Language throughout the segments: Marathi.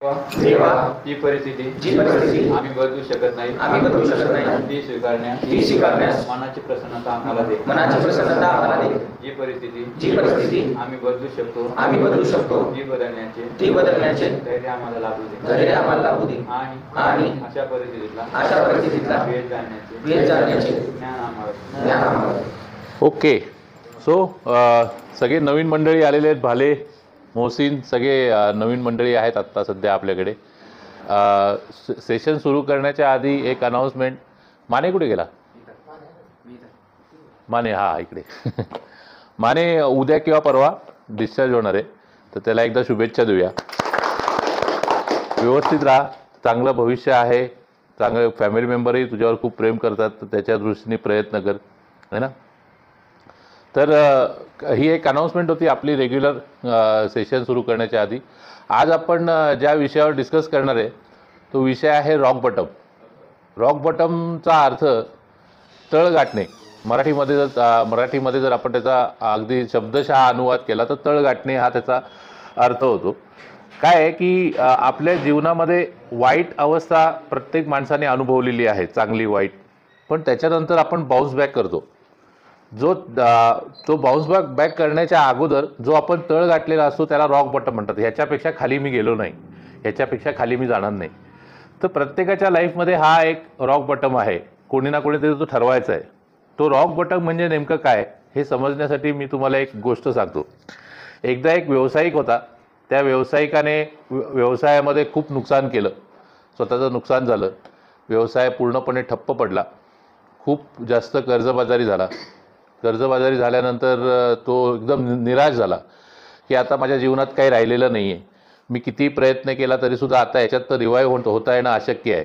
देवा जी परिस्थिती आम्ही बदलू शकत नाही ती स्वीकारण्यास मनाची प्रसन्नता आम्हाला दे जी परिस्थिती आम्ही बदलू शकतो ती बदलण्याचे धैर्य आम्हाला लाभू दे आणि अशा परिस्थितीतला वेळ जाणण्याचे ज्ञान आम्हाला. ओके. सो सगळे नवीन मंडळी आलेले आहेत. भाले, मोहसिन सगळे नवीन मंडळी आहेत आत्ता सध्या आपल्याकडे. सेशन सुरू करण्याच्या आधी एक अनाऊन्समेंट. माने कुठे गेला? माने हा इकडे. माने उद्या किंवा परवा डिस्चार्ज होणार आहे, तर त्याला एकदा शुभेच्छा देऊया. व्यवस्थित राहा, चांगलं भविष्य आहे, चांगलं फॅमिली मेंबरही तुझ्यावर खूप प्रेम करतात, तर त्याच्या दृष्टीने प्रयत्न कर, है ना. तर ही एक अनाऊन्समेंट होती आपली रेग्युलर सेशन सुरू करण्याच्या आधी. आज आपण ज्या विषयावर डिस्कस करणार आहे तो विषय आहे रॉक बॉटम. रॉक बॉटमचा अर्थ तळ गाठणे. मराठीमध्ये जर आपण त्याचा अगदी शब्दशः अनुवाद केला तर तळ गाठणे हा त्याचा अर्थ होतो. काय आहे की आपल्या जीवनामध्ये वाईट अवस्था प्रत्येक माणसाने अनुभवलेली आहे, चांगली वाईट, पण त्याच्यानंतर आपण बाउन्स बॅक करतो. तो बाउन्स बॅक करण्याच्या अगोदर जो आपण तळ गाठलेला असतो त्याला रॉक बॉटम म्हणतात. ह्याच्यापेक्षा खाली मी गेलो नाही, ह्याच्यापेक्षा खाली मी जाणार नाही. तर प्रत्येकाच्या लाईफमध्ये हा एक रॉक बॉटम आहे, कोणी ना कोणीतरी तो ठरवायचा आहे. तो रॉक बॉटम म्हणजे नेमकं काय हे समजण्यासाठी मी तुम्हाला एक गोष्ट सांगतो. एकदा एक व्यावसायिक होता. त्या व्यावसायिकाने व्यवसायामध्ये खूप नुकसान केलं, स्वतःचं नुकसान झालं, व्यवसाय पूर्णपणे ठप्प पडला, खूप जास्त कर्जबाजारी झाला. कर्जबाजारी झाल्यानंतर तो एकदम निराश झाला की आता माझ्या जीवनात काही राहिलेलं नाही आहे. मी किती प्रयत्न केला तरीसुद्धा आता याच्यात तर रिवाईव्ह होता येणं अशक्य आहे.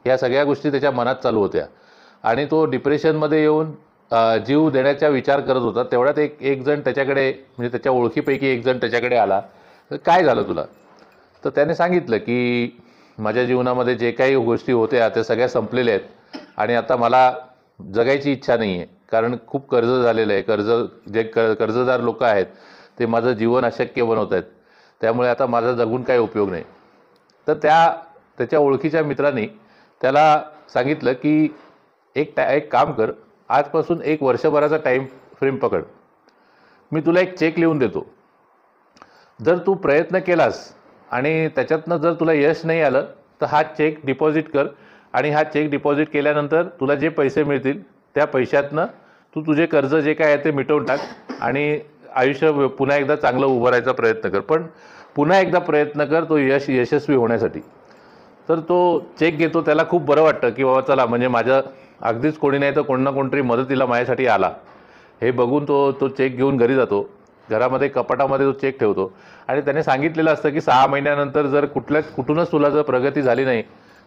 ह्या सगळ्या गोष्टी त्याच्या मनात चालू होत्या आणि तो डिप्रेशनमध्ये येऊन जीव देण्याचा विचार करत होता. तेवढ्यात एक जण त्याच्याकडे, म्हणजे त्याच्या ओळखीपैकी एक जण त्याच्याकडे आला. तर काय झालं तुला? तर त्याने सांगितलं की माझ्या जीवनामध्ये जे काही गोष्टी होत्या त्या सगळ्या संपलेल्या आहेत आणि आता मला जगायची इच्छा नाही आहे, कारण खूप कर्ज झालेलं आहे. जे कर्जदार लोक आहेत ते माझं जीवन अशक्य बनवत आहेत, त्यामुळे आता माझा जगून काही उपयोग नाही. तर त्याच्या ओळखीच्या मित्रांनी त्याला सांगितलं की एक काम कर, आजपासून 1 वर्षभराचा टाईम फ्रेम पकड, मी तुला एक चेक लिहून देतो. जर तू प्रयत्न केलास आणि त्याच्यातनं जर तुला यश नाही आलं तर हा चेक डिपॉझिट कर आणि हा चेक डिपॉझिट केल्यानंतर तुला जे पैसे मिळतील त्या पैशातनं तू तुझे कर्ज जे काय आहे ते मिटवून टाक आणि आयुष्य पुन्हा एकदा चांगलं उभारायचा प्रयत्न कर. पण पुन्हा एकदा प्रयत्न कर तो यशस्वी होण्यासाठी. तर तो चेक घेतो, त्याला खूप बरं वाटतं की बाबा चला, म्हणजे माझं अगदीच कोणी नाही तर कोण ना कोणतरी मदतीला माझ्यासाठी आला. हे बघून तो चेक घेऊन घरी जातो. घरामध्ये कपाटामध्ये तो चेक ठेवतो आणि त्याने सांगितलेलं असतं की 6 महिन्यानंतर जर कुठूनच तुला जर प्रगती झाली नाही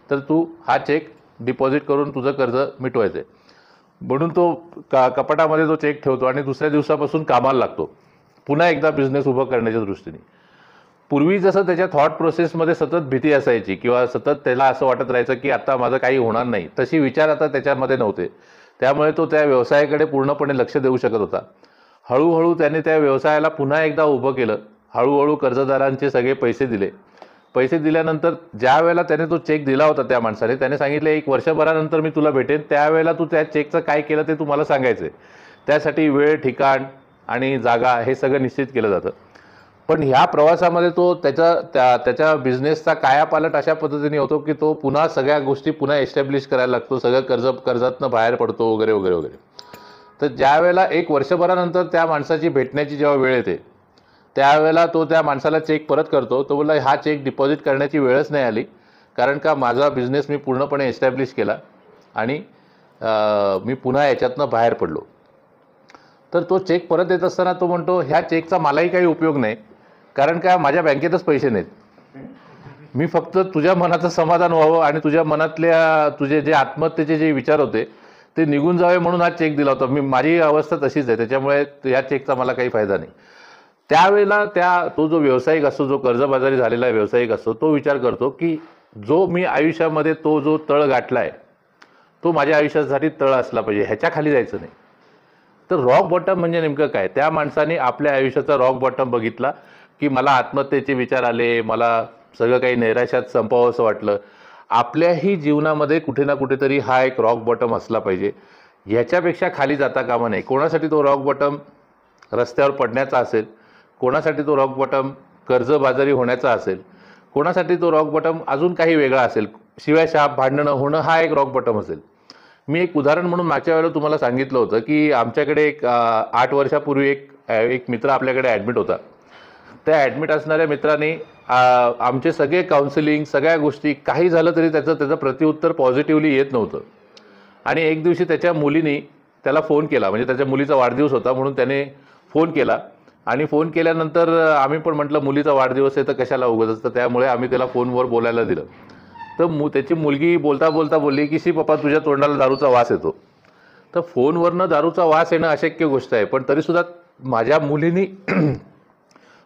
तर तू हा चेक डिपॉझिट करून तुझं कर्ज मिटवायचं आहे. म्हणून तो कपाटामध्ये तो चेक ठेवतो आणि दुसऱ्या दिवसापासून कामाला लागतो, पुन्हा एकदा बिझनेस उभं करण्याच्या दृष्टीने. पूर्वी जसं त्याच्या थॉट प्रोसेसमध्ये सतत भीती असायची किंवा सतत त्याला असं वाटत राहायचं की आता माझं काही होणार नाही, तशी विचार आता त्याच्यामध्ये नव्हते. त्यामुळे तो त्या व्यवसायाकडे पूर्णपणे लक्ष देऊ शकत होता. हळूहळू त्याने त्या व्यवसायाला पुन्हा एकदा उभं केलं. हळूहळू कर्जदारांचे सगळे पैसे दिले. पैसे दिल्यानंतर ज्या वेळेला त्याने तो चेक दिला होता त्या माणसाने, त्याने सांगितलं 1 वर्षभरानंतर मी तुला भेटेन, त्यावेळेला तू त्या चेकचं काय केलं ते तुम्हाला सांगायचं आहे. त्यासाठी वेळ, ठिकाण आणि जागा हे सगळं निश्चित केलं जातं. पण ह्या प्रवासामध्ये तो त्याच्या बिझनेसचा कायापालट अशा पद्धतीने होतो की तो पुन्हा सगळ्या गोष्टी पुन्हा एस्टॅब्लिश करायला लागतो, सगळं कर्जातनं बाहेर पडतो वगैरे वगैरे वगैरे. तर ज्या वेळेला 1 वर्षभरानंतर त्या माणसाची भेटण्याची जेव्हा वेळ येते त्यावेळेला तो त्या माणसाला चेक परत करतो. तो बोलला हा चेक डिपॉझिट करण्याची वेळच नाही आली, कारण का माझा बिझनेस मी पूर्णपणे एस्टॅब्लिश केला आणि मी पुन्हा याच्यातनं बाहेर पडलो. तर तो चेक परत येत असताना तो म्हणतो ह्या चेकचा मलाही काही उपयोग नाही, कारण का माझ्या बँकेतच पैसे नाहीत. मी फक्त तुझ्या मनाचं समाधान व्हावं आणि तुझ्या मनातल्या तुझे जे आत्महत्येचे जे विचार होते ते निघून जावे म्हणून हा चेक दिला होता. माझी अवस्था तशीच आहे, त्याच्यामुळे या चेकचा मला काही फायदा नाही. त्यावेळेला तो जो व्यावसायिक असतो, जो कर्जबाजारी झालेला व्यावसायिक असतो, तो विचार करतो की जो मी आयुष्यामध्ये जो तळ गाठला आहे तो माझ्या आयुष्यासाठी तळ असला पाहिजे, ह्याच्या खाली जायचं नाही. तर रॉक बॉटम म्हणजे नेमकं काय? त्या माणसाने आपल्या आयुष्याचा रॉक बॉटम बघितला की मला आत्महत्येचे विचार आले, मला सगळं काही नैराश्यात संपावं असं वाटलं. आपल्याही जीवनामध्ये कुठे ना कुठेतरी हा एक रॉक बॉटम असला पाहिजे. ह्याच्यापेक्षा खाली जाता कामा नये. कोणासाठी तो रॉक बॉटम रस्त्यावर पडण्याचा असेल, कोणासाठी तो रॉक बॉटम कर्जबाजारी होण्याचा असेल, कोणासाठी तो रॉक बॉटम अजून काही वेगळा असेल, शिवाय शाप भांडणं होणं हा एक रॉक बॉटम असेल. मी एक उदाहरण म्हणून मागच्या वेळेला तुम्हाला सांगितलं होतं की आमच्याकडे एक 8 वर्षापूर्वी एक मित्र आपल्याकडे ॲडमिट होता. त्या ॲडमिट असणाऱ्या मित्राने आमचे सगळे काउन्सिलिंग सगळ्या गोष्टी काही झालं तरी त्याचं प्रतिउत्तर पॉझिटिव्हली येत नव्हतं. आणि एक दिवशी त्याच्या मुलीने त्याला फोन केला, म्हणजे त्याच्या मुलीचा वाढदिवस होता म्हणून त्याने फोन केला. आणि फोन केल्यानंतर आम्ही पण म्हटलं मुलीचा वाढदिवस आहे तर कशाला उगाच असतं, त्यामुळे आम्ही त्याला फोनवर बोलायला दिलं. तर त्याची मुलगी बोलता बोलता बोलली की शी पप्पा तुझ्या तोंडाला दारूचा वास येतो. तर फोनवरनं दारूचा वास येणं अशक्य गोष्ट आहे, पण तरीसुद्धा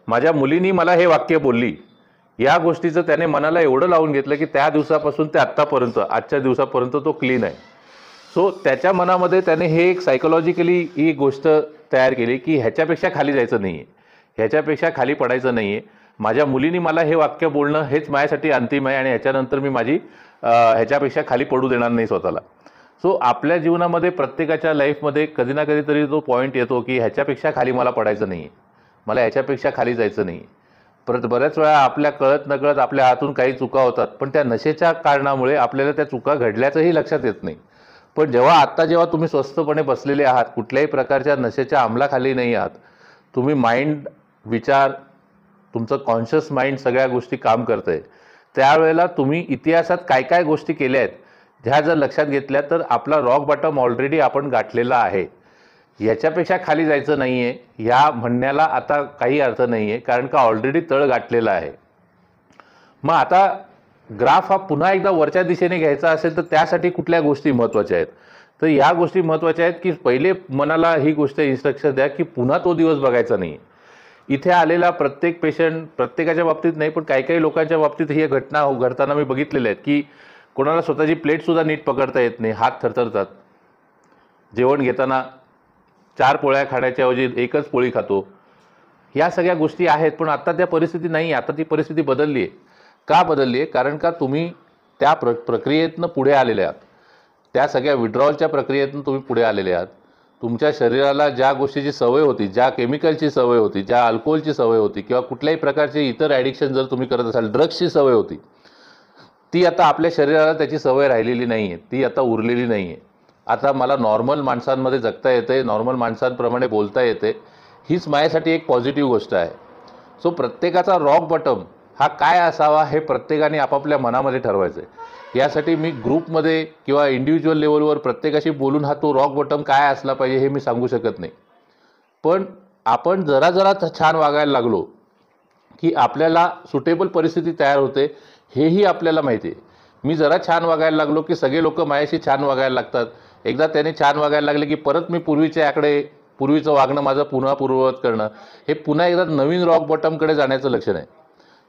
माझ्या मुलीनी मला हे वाक्य बोलली. या गोष्टीचं त्याने मनाला एवढं लावून घेतलं की त्या दिवसापासून ते आत्तापर्यंत आजच्या दिवसापर्यंत तो क्लीन आहे. सो त्याच्या मनामध्ये त्याने हे एक सायकोलॉजिकली ही गोष्ट तयार केली की ह्याच्यापेक्षा खाली जायचं नाही आहे, ह्याच्यापेक्षा खाली पडायचं नाही आहे. माझ्या मुलीने मला हे वाक्य बोलणं हेच माझ्यासाठी अंतिम आहे आणि ह्याच्यानंतर मी ह्याच्यापेक्षा खाली पडू देणार नाही स्वतःला. सो आपल्या जीवनामध्ये प्रत्येकाच्या लाईफमध्ये कधी ना कधीतरी तो पॉईंट येतो की ह्याच्यापेक्षा खाली मला पडायचं नाही आहे, मला ह्याच्यापेक्षा खाली जायचं नाही आहे. परत बऱ्याच वेळा आपल्या कळत नकळत आपल्या हातून काही चुका होतात, पण त्या नशेच्या कारणामुळे आपल्याला त्या चुका घडल्याचंही लक्षात येत नाही. पण जेव्हा तुम्ही स्वस्थपणे बसलेले आहात, कुठल्याही प्रकारच्या नशेच्या अंमलाखाली नाही आहात, तुम्ही माइंड विचार तुमचं कॉन्शियस माइंड सगळ्या गोष्टी काम करत आहे, त्यावेळेला तुम्ही इतिहासात काय काय गोष्टी केल्या आहेत ह्या जर लक्षात घेतल्या तर आपला रॉक बॉटम ऑलरेडी आपण गाठलेला आहे. याच्यापेक्षा खाली जायचं नाही आहे ह्या म्हणण्याला आता काही अर्थ नाही आहे, कारण का ऑलरेडी तळ गाठलेला आहे. मग आता ग्राफ हा पुन्हा एकदा वरच्या दिशेने घ्यायचा असेल तर त्यासाठी कुठल्या गोष्टी महत्त्वाच्या आहेत. तर ह्या गोष्टी महत्त्वाच्या आहेत की पहिले मनाला ही गोष्ट इन्स्ट्रक्शन द्या की पुन्हा तो दिवस बघायचा नाही. इथे आलेला प्रत्येक पेशंट, प्रत्येकाच्या बाबतीत नाही पण काही काही लोकांच्या बाबतीत ही घटना घडताना मी बघितलेल्या आहेत की कोणाला स्वतःची प्लेटसुद्धा नीट पकडता येत नाही, हात थरथरतात. जेवण घेताना 4 पोळ्या खाण्याच्या ऐवजी एकच पोळी खातो. ह्या सगळ्या गोष्टी आहेत, पण आता त्या परिस्थिती नाही. आता ती परिस्थिती बदलली आहे. का बदलली आहे? कारण का तुम्ही त्या प्रक्रियेतनं पुढे आलेले आहात. त्या सगळ्या विड्रॉलच्या प्रक्रियेतून तुम्ही पुढे आलेले आहात. तुमच्या शरीराला ज्या गोष्टीची सवय होती, ज्या केमिकलची सवय होती, ज्या अल्कोहोलची सवय होती किंवा कुठल्याही प्रकारचे इतर ॲडिक्शन जर तुम्ही करत असाल, ड्रग्सची सवय होती, ती आता आपल्या शरीराला त्याची सवय राहिलेली नाही आहे, ती आता उरलेली नाही आहे. आता मला नॉर्मल माणसांमध्ये जगता येते, नॉर्मल माणसांप्रमाणे बोलता येते. हीच माझ्यासाठी एक पॉझिटिव्ह गोष्ट आहे. सो प्रत्येकाचा रॉक बॉटम हा काय असावा हे प्रत्येकाने आपापल्या मनामध्ये ठरवायचं आहे. यासाठी मी ग्रुपमध्ये किंवा इंडिव्हिज्युअल लेवलवर प्रत्येकाशी बोलून हा तो रॉक बॉटम काय असला पाहिजे हे मी सांगू शकत नाही. पण आपण जरा छान वागायला लागलो की आपल्याला सुटेबल परिस्थिती तयार होते, हेही आपल्याला माहिती आहे. मी जरा छान वागायला लागलो की सगळे लोक माझ्याशी छान वागायला लागतात. एकदा त्याने छान वागायला लागले की परत मी पूर्वीचं वागणं माझं पुन्हा पूर्ववत करणं, हे पुन्हा एकदा नवीन रॉक बॉटमकडे जाण्याचं लक्षण आहे.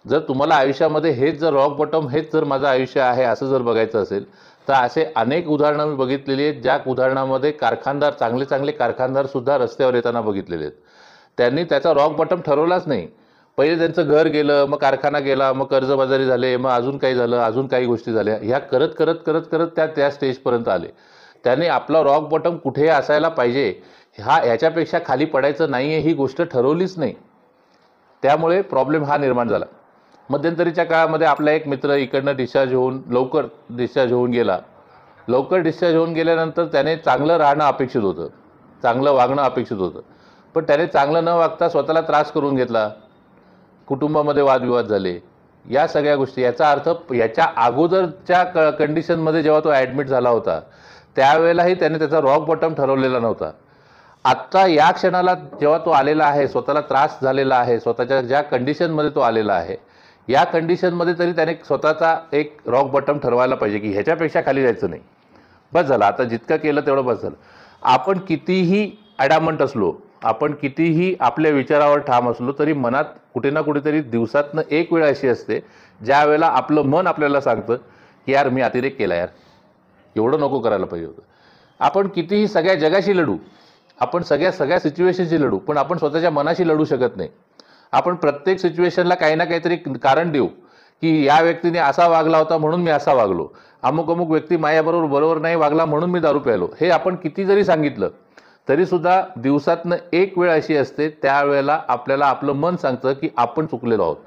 जर तुम्हाला आयुष्यामध्ये हेच जर रॉक बॉटम हेच जर माझं आयुष्य आहे असं जर बघायचं असेल तर असे अनेक उदाहरणं मी बघितलेली आहेत, ज्या उदाहरणामध्ये चांगले कारखानदारसुद्धा रस्त्यावर येताना बघितलेले आहेत. त्यांनी त्याचा रॉक बॉटम ठरवलाच नाही. पहिले त्यांचं घर गेलं, मग कारखाना गेला, मग कर्जबाजारी झाले, मग अजून काही झालं, अजून काही गोष्टी झाल्या. ह्या करत त्या स्टेजपर्यंत आले. त्याने आपला रॉक बॉटम कुठे असायला पाहिजे, ह्याच्यापेक्षा खाली पडायचं नाही आहे ही गोष्ट ठरवलीच नाही. त्यामुळे प्रॉब्लेम हा निर्माण झाला. मध्यंतरीच्या काळामध्ये आपला एक मित्र इकडनं लवकर डिस्चार्ज होऊन गेला. लवकर डिस्चार्ज होऊन गेल्यानंतर त्याने चांगलं राहणं अपेक्षित होतं, चांगलं वागणं अपेक्षित होतं, पण त्याने चांगलं न वागता स्वतःला त्रास करून घेतला. कुटुंबामध्ये वादविवाद झाले. या सगळ्या गोष्टी, याचा अर्थ याच्या अगोदरच्या कंडिशनमध्ये जेव्हा तो ॲडमिट झाला होता त्यावेळेलाही त्याने त्याचा रॉक बॉटम ठरवलेला नव्हता. आत्ता या क्षणाला जेव्हा तो आलेला आहे, स्वतःला त्रास झालेला आहे, स्वतःच्या ज्या कंडिशनमध्ये तो आलेला आहे, या कंडिशनमध्ये तरी त्याने स्वतःचा एक रॉक बॉटम ठरवायला पाहिजे की ह्याच्यापेक्षा खाली जायचं नाही. बस झालं, आता जितकं केलं तेवढं बस झालं. आपण कितीही ॲडॅमंट असलो, आपण कितीही आपल्या विचारावर ठाम असलो तरी मनात कुठे ना कुठेतरी दिवसातनं एक वेळ अशी असते ज्या वेळेला आपलं मन आपल्याला सांगतं की यार मी अतिरेक केला, यार एवढं नको करायला पाहिजे होतं. आपण कितीही सगळ्या जगाशी लढू, आपण सगळ्या सिच्युएशनशी लढू, पण आपण स्वतःच्या मनाशी लढू शकत नाही. आपण प्रत्येक सिच्युएशनला काही ना काहीतरी कारण देऊ की या व्यक्तीने असा वागला होता म्हणून मी असा वागलो, अमुक अमुक व्यक्ती बरोबर नाही वागला म्हणून मी दारू प्यायलो, हे आपण किती जरी सांगितलं तरीसुद्धा दिवसातनं एक वेळ अशी असते त्यावेळेला आपल्याला आपलं मन सांगतं की आपण चुकलेलो आहोत.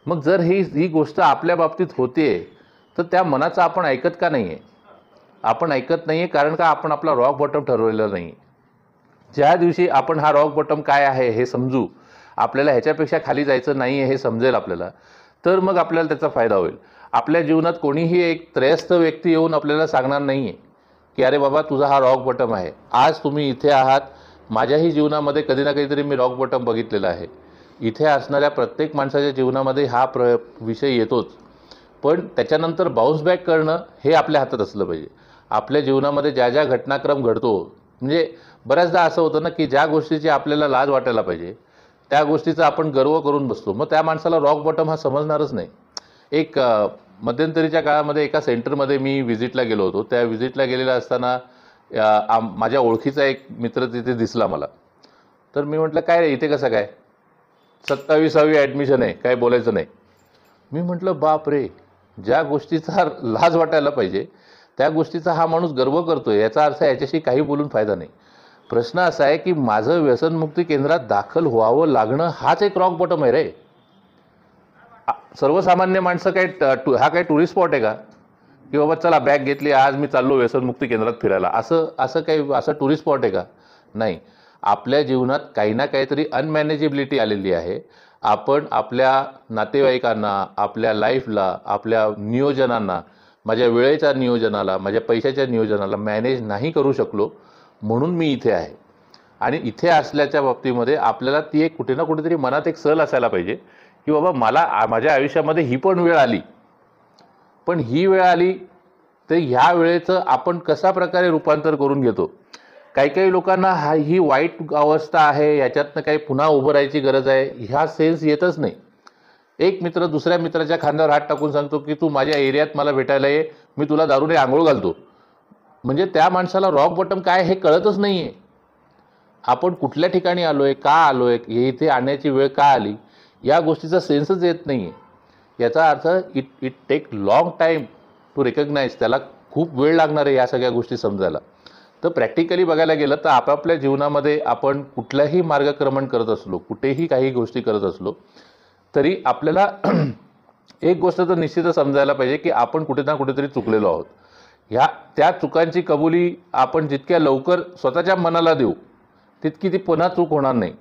मग जर ही गोष्ट आपल्या बाबतीत होते तर त्या मनाचं आपण ऐकत का नाही आहे? आपण ऐकत नाही आहे कारण का आपण आपला रॉक बॉटम ठरवलेलं नाही. ज्या दिवशी आपण हा रॉक बॉटम काय आहे हे समजू, आपल्याला ह्याच्यापेक्षा खाली जायचं नाही आहे हे समजेल आपल्याला, तर मग आपल्याला त्याचा फायदा होईल. आपल्या जीवनात कोणीही एक त्रयस्थ व्यक्ती येऊन आपल्याला सांगणार नाही आहे की अरे बाबा तुझा हा रॉक बॉटम आहे, आज तुम्ही इथे आहात. माझ्याही जीवनामध्ये कधी ना कधीतरी मी रॉक बॉटम बघितलेला आहे. इथे असणाऱ्या प्रत्येक माणसाच्या जीवनामध्ये हा विषय येतोच, पण त्याच्यानंतर बाउन्स बॅक करणं हे आपल्या हातात असलं पाहिजे. आपल्या जीवनामध्ये ज्या ज्या घटनाक्रम घडतो, म्हणजे बऱ्याचदा असं होतं ना की ज्या गोष्टीची आपल्याला लाज वाटायला पाहिजे त्या गोष्टीचा आपण गर्व करून बसतो, मग त्या माणसाला रॉक बॉटम हा समजणारच नाही. एक मध्यंतरीच्या काळामध्ये एका सेंटरमध्ये मी व्हिजिटला गेलो होतो. त्या व्हिजिटला गेलेला असताना माझ्या ओळखीचा एक मित्र तिथे दिसला मला. तर मी म्हटलं काय रे इथे कसं काय, 27वी ॲडमिशन आहे, काय बोलायचं नाही. मी म्हटलं बाप रे, ज्या गोष्टीचा लाज वाटायला पाहिजे त्या गोष्टीचा हा माणूस गर्व करतोय, याचा अर्थ याच्याशी काही बोलून फायदा नाही. प्रश्न असा आहे की माझं व्यसनमुक्ती केंद्रात दाखल व्हावं लागणं हाच एक रॉक बॉटम आहे रे. सर्वसामान्य माणसं काय हा काय टुरिस्ट स्पॉट आहे का की बाबा चला बॅग घेतली आज मी चाललो व्यसनमुक्ती केंद्रात फिरायला, असं टुरिस्ट स्पॉट आहे का? नाही. आपल्या जीवनात काही ना काहीतरी अनमॅनेजेबिलिटी आलेली आहे. आपण आपल्या नातेवाईकांना, आपल्या लाईफला, आपल्या नियोजनांना, माझ्या वेळेच्या नियोजनाला, माझ्या पैशाच्या नियोजनाला मॅनेज नाही करू शकलो, म्हणून मी इथे आहे. आणि इथे असल्याच्या बाबतीमध्ये आपल्याला ती एक कुठे ना कुठेतरी मनात एक सल असायला पाहिजे की बाबा मला माझ्या आयुष्यामध्ये ही पण वेळ आली, पण ही वेळ आली तर ह्या वेळेचं आपण कशा प्रकारे रूपांतर करून घेतो. काही लोकांना ही वाईट अवस्था आहे, याच्यातनं काही पुन्हा उभं राहायची गरज आहे, ह्या सेन्स येतच नाही. एक मित्र दुसऱ्या मित्राच्या खांद्यावर हात टाकून सांगतो की तू माझ्या एरियात मला भेटायला ये, मी तुला दारूने आंघोळ घालतो. म्हणजे त्या माणसाला रॉक बॉटम काय हे कळतच नाही आहे. आपण कुठल्या ठिकाणी आलो आहे, का आलो आहे, हे इथे आणण्याची वेळ का आली, या गोष्टीचा सेन्सच येत नाही आहे. याचा अर्थ it take long time to recognize. त्याला खूप वेळ लागणार आहे या सगळ्या गोष्टी समजायला. तर प्रॅक्टिकली बघायला गेलं तर आपापल्या जीवनामध्ये आपण कुठलाही मार्गक्रमण करत असलो, कुठेही काही गोष्टी करत असलो तरी आपल्याला एक गोष्ट तर निश्चितच समजायला पाहिजे की आपण कुठे ना कुठेतरी चुकलेलो आहोत. त्या चुकांची कबुली आपण जितक्या लवकर स्वतःच्या मनाला देऊ तितकी ती पुन्हा चूक होणार नाही.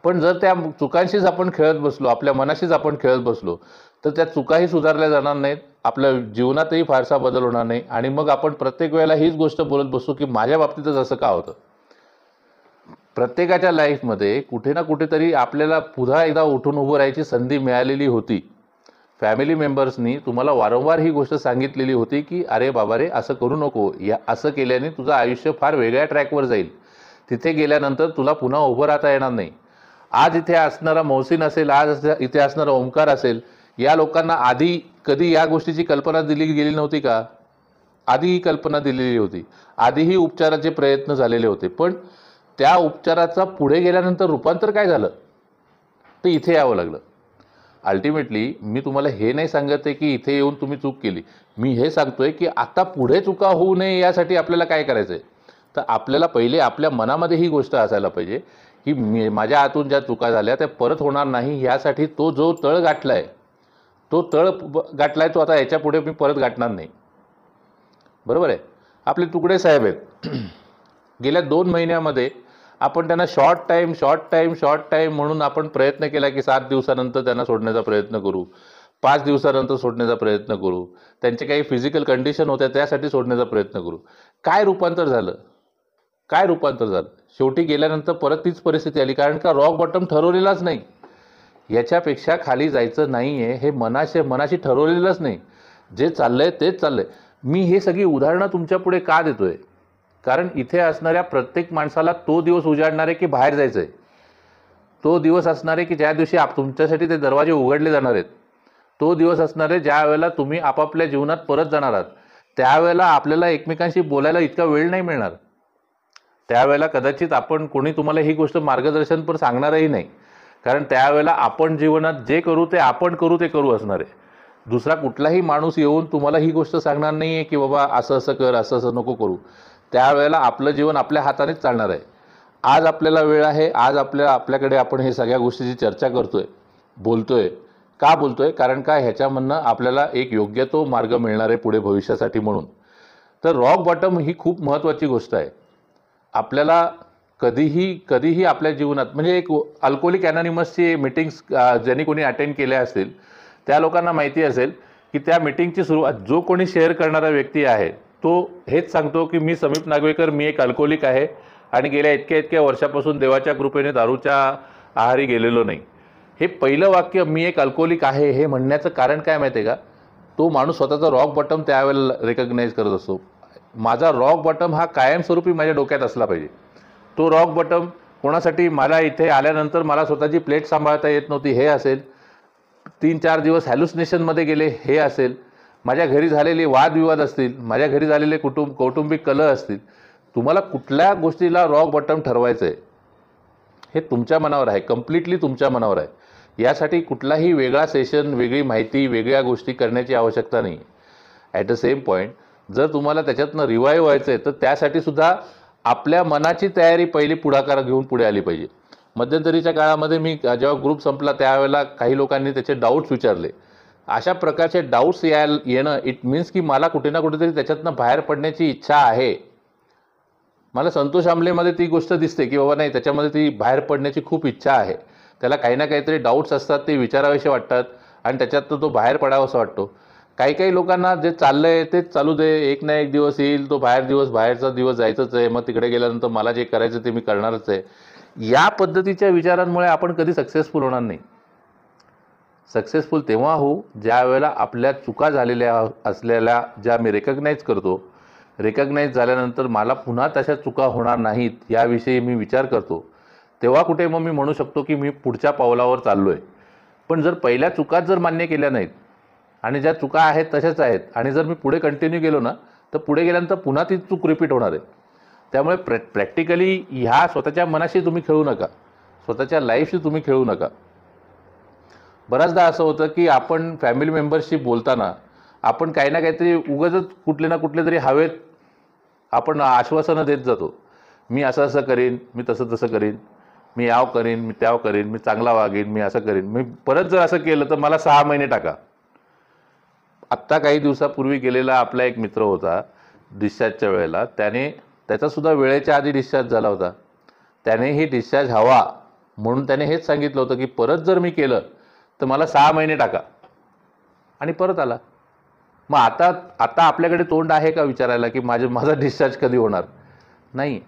पण जर त्या चुकांशीच आपण खेळत बसलो, आपल्या मनाशीच आपण खेळत बसलो, तर त्या चुकाही सुधारल्या जाणार नाहीत, आपल्या जीवनातही फारसा बदल होणार नाही. आणि मग आपण प्रत्येक वेळेला हीच गोष्ट बोलत बसू की माझ्या बाबतीतच असं का होतं. प्रत्येकाच्या लाईफमध्ये कुठे ना कुठेतरी आपल्याला पुन्हा एकदा उठून उभं राहायची संधी मिळालेली होती. फॅमिली मेंबर्सनी तुम्हाला वारंवार ही गोष्ट सांगितलेली होती की अरे बाबा रे असं करू नको, असं केल्याने तुझं आयुष्य फार वेगळ्या ट्रॅकवर जाईल, तिथे गेल्यानंतर तुला पुन्हा उभं राहता येणार नाही. आज इथे असणारा मोहसिन असेल, आज इथे असणारा ओंकार असेल, या लोकांना आधी कधी या गोष्टीची कल्पना दिली गेली नव्हती का? आधी ही कल्पना दिलेली होती, आधीही उपचाराचे प्रयत्न झालेले होते, पण त्या उपचाराचा पुढे गेल्यानंतर रूपांतर काय झालं तर इथे यावं लागलं. अल्टिमेटली मी तुम्हाला हे नाही सांगत आहे की इथे येऊन तुम्ही चूक केली, मी हे सांगतोय की आता पुढे चुका होऊ नये यासाठी आपल्याला काय करायचं आहे. तर आपल्याला पहिले आपल्या मनामध्ये ही गोष्ट असायला पाहिजे की माझ्या हातून ज्या चुका झाल्या त्या परत होणार नाही, यासाठी तो जो तळ गाठलाय तो आता याच्या पुढे मी परत गाठणार नाही. बरोबर आहे. आपले तुकडे साहेब आहेत, गेल्या 2 महिन्यामध्ये आपण त्यांना शॉर्ट टाईम म्हणून आपण प्रयत्न केला की 7 दिवसानंतर त्यांना सोडण्याचा प्रयत्न करू, 5 दिवसानंतर सोडण्याचा प्रयत्न करू, त्यांचे काही फिजिकल कंडिशन होत्या त्यासाठी सोडण्याचा प्रयत्न करू. काय रूपांतर झालं? शेवटी गेल्यानंतर परत तीच परिस्थिती आली, कारण का रॉक बॉटम ठरवलेलाच नाही. याच्यापेक्षा खाली जायचं नाही आहे हे मनाशी ठरवलेलंच नाही. जे चाललंय तेच चाललंय. मी हे सगळी उदाहरणं तुमच्या पुढे का देतोय? कारण इथे असणाऱ्या प्रत्येक माणसाला तो दिवस उजाडणार आहे की बाहेर जायचं आहे. तो दिवस असणार आहे की ज्या दिवशी तुमच्यासाठी ते दरवाजे उघडले जाणार आहेत. तो दिवस असणार आहे ज्या वेळेला तुम्ही आपापल्या जीवनात परत जाणार आहात. त्यावेळेला आपल्याला एकमेकांशी बोलायला इतका वेळ नाही मिळणार. त्यावेळेला कदाचित कोणी तुम्हाला ही गोष्ट मार्गदर्शन पण सांगणारही नाही, कारण त्यावेळेला आपण जीवनात जे करू ते करू असणार आहे. दुसरा कुठलाही माणूस येऊन तुम्हाला ही गोष्ट सांगणार नाही आहे की बाबा असं असं कर, असं असं नको करू. त्यावेळेला आपलं जीवन आपल्या हातानेच चालणार आहे. आज आपल्याला वेळ आहे, आज आपल्याकडे आपण हे सगळ्या गोष्टीची चर्चा करतोय, बोलतोय. का बोलतोय? कारण का ह्याच्यामधनं आपल्याला एक योग्य तो मार्ग मिळणार आहे पुढे भविष्यासाठी म्हणून. तर रॉक बॉटम ही खूप महत्त्वाची गोष्ट आहे. आपल्याला कधीही आपल्या जीवनात म्हणजे एक अल्कोहोलिक अनॉनिमसची मीटिंग्स ज्यांनी कोणी अटेंड केल्या असतील त्या लोकांना माहिती असेल की त्या मीटिंगची सुरुवात जो कोणी शेअर करणारा व्यक्ती आहे तो हेच सांगतो की मी समीप नागवेकर, मी एक अल्कोहोलिक आहे आणि गेल्या इतक्या वर्षापासून देवाच्या कृपेने दारूच्या आहारी गेलेलो नाही. हे पहिलं वाक्य, मी एक अल्कोहोलिक आहे, हे म्हणण्याचं कारण काय माहिती आहे का? तो माणूस स्वतःचा रॉक बॉटम त्यावेळेला रेकग्नाईज करत असतो. माझा रॉक बॉटम हा कायमस्वरूपी माझ्या डोक्यात असला पाहिजे. तो रॉक बॉटम कोणासाठी, मला इथे आल्यानंतर मला स्वतःची प्लेट सांभाळता येत नव्हती हे असेल, 3-4 दिवस हॅल्युसिनेशनमध्ये गेले हे असेल, माझ्या घरी झालेले वादविवाद असतील, माझ्या घरी झालेले कौटुंबिक कलह असतील. तुम्हाला कुठल्या गोष्टीला रॉक बॉटम ठरवायचं आहे हे तुमच्या मनावर आहे, कम्प्लिटली तुमच्या मनावर आहे. यासाठी कुठलाही वेगळा सेशन, वेगळी माहिती, वेगळ्या गोष्टी करण्याची आवश्यकता नाही. ॲट द सेम पॉईंट जर तुम्हाला त्याच्यातनं रिवाईव्ह व्हायचं आहे तर त्यासाठी सुद्धा आपल्या मनाची तयारी पहिली पुढाकार घेऊन पुढे आली पाहिजे. मध्यंतरीच्या काळामध्ये मी जेव्हा ग्रुप संपला त्यावेळेला काही लोकांनी त्याचे डाऊट्स विचारले. अशा प्रकारचे डाऊट्स येणं इट मीन्स की मला कुठे ना कुठेतरी त्याच्यातनं बाहेर पडण्याची इच्छा आहे. मला संतोष आमलेमध्ये ती गोष्ट दिसते की बाबा नाही, त्याच्यामध्ये ती बाहेर पडण्याची खूप इच्छा आहे. त्याला काही ना काहीतरी डाऊट्स असतात, ते विचारावेसे वाटतात आणि त्याच्यातनं तो बाहेर पडावासा वाटतो. काही लोकांना जे चाललं आहे तेच चालू दे, एक ना एक दिवस येईल तो बाहेरचा दिवस जायचंच आहे, मग तिकडे गेल्यानंतर मला जे करायचं ते मी करणारच आहे. या पद्धतीच्या विचारांमुळे आपण कधी सक्सेसफुल होणार नाही. सक्सेसफुल तेव्हा होऊ ज्या वेळेला आपल्या चुका झालेल्या असलेल्या ज्या मी रेकग्नाईज करतो, रेकग्नाईज झाल्यानंतर मला पुन्हा तशा चुका होणार नाहीत याविषयी मी विचार करतो, तेव्हा कुठे मग मी म्हणू शकतो की मी पुढच्या पावलावर चाललो आहे. पण जर पहिल्या चुकाच जर मान्य केल्या नाहीत आणि ज्या चुका आहेत तशाच आहेत आणि जर मी पुढे कंटिन्यू गेलो ना तर पुढे गेल्यानंतर पुन्हा ती चूक रिपीट होणार आहे. त्यामुळे प्रॅक्टिकली ह्या स्वतःच्या मनाशी तुम्ही खेळू नका, स्वतःच्या लाईफशी तुम्ही खेळू नका. बऱ्याचदा असं होतं की आपण फॅमिली मेंबर्सशी बोलताना आपण काही ना काहीतरी उगाचच कुठले ना कुठले तरी हवेत आपण आश्वासनं देत जातो. मी असं असं करीन, मी तसं तसं करीन, मी याव करीन, मी त्याव करीन, मी चांगला वागेन, मी असं करीन, मी परत जर असं केलं तर मला 6 महिने टाका. आत्ता काही दिवसापूर्वी गेलेला आपला एक मित्र होता डिस्चार्जच्या वेळेला, त्याचासुद्धा वेळेच्या आधी डिस्चार्ज झाला होता. त्यानेही डिस्चार्ज हवा म्हणून त्याने हेच सांगितलं होतं की परत जर मी केलं तर मला 6 महिने टाका आणि परत आला. मग आता आपल्याकडे तोंड आहे का विचारायला की माझा डिस्चार्ज कधी होणार? नाही.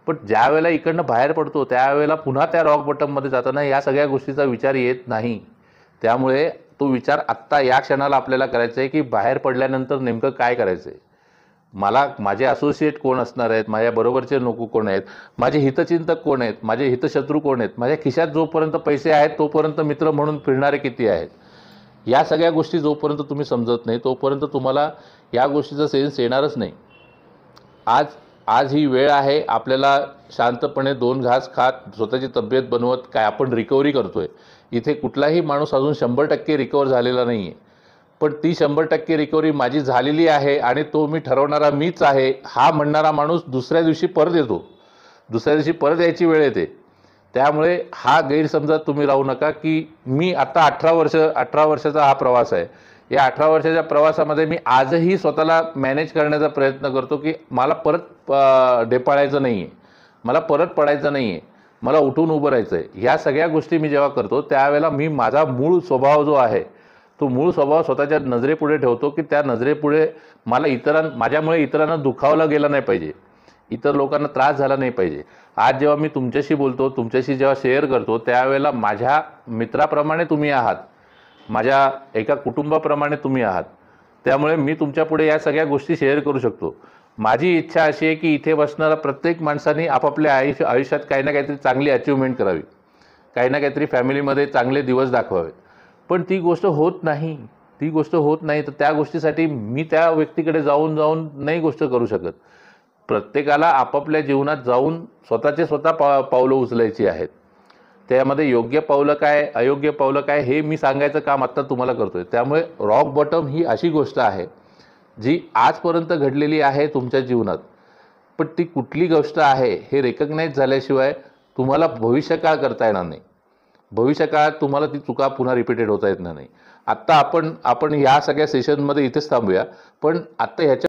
पण ज्या वेळेला इकडनं बाहेर पडतो त्यावेळेला पुन्हा त्या रॉक बॉटममध्ये जाताना या सगळ्या गोष्टीचा विचार येत नाही. त्यामुळे तो विचार आत्ता या क्षणाला आपल्याला करायचा आहे की बाहेर पडल्यानंतर नेमकं काय करायचं आहे, माझे असोसिएट कोण असणार आहेत, माझ्याबरोबरचे लोक कोण आहेत, माझे हितचिंतक कोण आहेत, माझे हितशत्रू कोण आहेत, माझ्या खिशात जोपर्यंत पैसे आहेत तोपर्यंत मित्र म्हणून फिरणारे किती आहेत. या सगळ्या गोष्टी जोपर्यंत तुम्ही समजत नाही तोपर्यंत तुम्हाला या गोष्टीचा सेन्स येणारच नाही. आज ही वेळ आहे आपल्याला शांतपणे 2 घास खात स्वतःची तब्येत बनवत काय आपण रिकव्हरी करतोय. इथे कुठलाही माणूस अजून 100% रिकवर झालेला नाही आहे. पण ती 100% रिकव्हरी माझी झालेली आहे आणि तो मी ठरवणारा मीच आहे हा म्हणणारा माणूस दुसऱ्या दिवशी परत येतो, दुसऱ्या दिवशी परत यायची वेळ येते. त्यामुळे हा गैरसमजात तुम्ही राहू नका की मी आता 18 वर्षाचा हा प्रवास आहे. या 18 वर्षाच्या प्रवासामध्ये मी आजही स्वतःला मॅनेज करण्याचा प्रयत्न करतो की मला परत ढेपाळायचं नाही आहे, मला परत पडायचं नाही आहे, मला उठून उभं राहायचं आहे. ह्या सगळ्या गोष्टी मी जेव्हा करतो त्यावेळेला मी माझा मूळ स्वभाव जो आहे तो मूळ स्वभाव स्वतःच्या नजरेपुढे ठेवतो की त्या नजरेपुढे माझ्यामुळे इतरांना दुखावलं गेलं नाही पाहिजे, इतर लोकांना त्रास झाला नाही पाहिजे. आज जेव्हा मी तुमच्याशी बोलतो, तुमच्याशी जेव्हा शेअर करतो त्यावेळेला माझ्या मित्राप्रमाणे तुम्ही आहात, माझ्या एका कुटुंबाप्रमाणे तुम्ही आहात. त्यामुळे मी तुमच्यापुढे या सगळ्या गोष्टी शेअर करू शकतो. माझी इच्छा अशी आहे की इथे बसणारा प्रत्येक माणसाने आपापल्या आयुष्यात काही ना काहीतरी चांगली अचिव्हमेंट करावी, काही ना काहीतरी फॅमिलीमध्ये चांगले दिवस दाखवावेत. पण ती गोष्ट होत नाही, तर त्या गोष्टीसाठी मी त्या व्यक्तीकडे जाऊन नाही गोष्ट करू शकत. प्रत्येकाला आपापल्या जीवनात जाऊन स्वतः पावलं उचलायची आहेत. त्यामध्ये योग्य पावलं काय, अयोग्य पावलं काय हे मी सांगायचं काम आत्ता तुम्हाला करतोय. त्यामुळे रॉक बॉटम ही अशी गोष्ट आहे जी आजपर्यंत घडलेली आहे तुमच्या जीवनात, पण ती कुठली गोष्ट आहे हे रेकग्नाइज झाल्याशिवाय तुम्हाला भविष्यकाळ करता येणार नाही. भविष्यकाळात तुम्हाला ती चुका पुन्हा रिपीटेड होता येणार नाही. आत्ता आपण या सगळ्या सेशनमध्ये इथेच थांबूया, पण आत्ता ह्याच्या